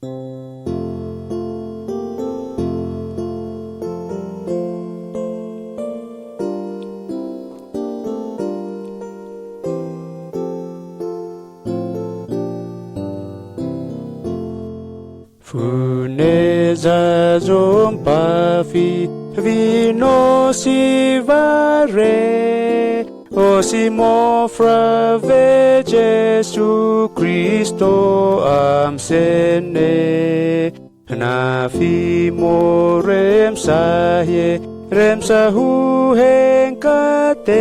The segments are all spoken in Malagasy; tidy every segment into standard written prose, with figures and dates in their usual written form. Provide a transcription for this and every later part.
Funeza zompafi vino si vare o si mofra ve Gesù Cristo amsene na fi mo remsahu henkate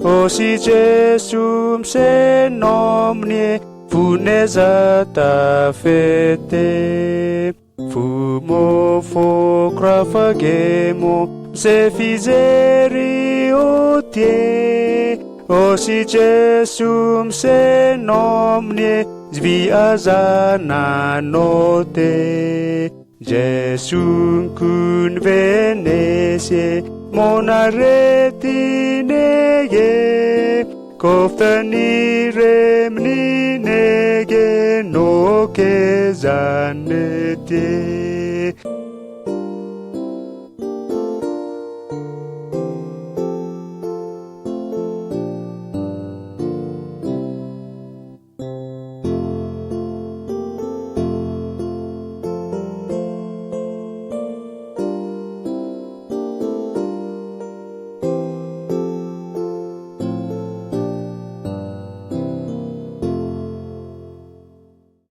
o si Gesù msenomnie funeza ta fete fumo focra gemo se fizeri otie o si Jesum se nomnie zviazana note Jesum kun venesie monaretineye koftani remni nege no ke zanete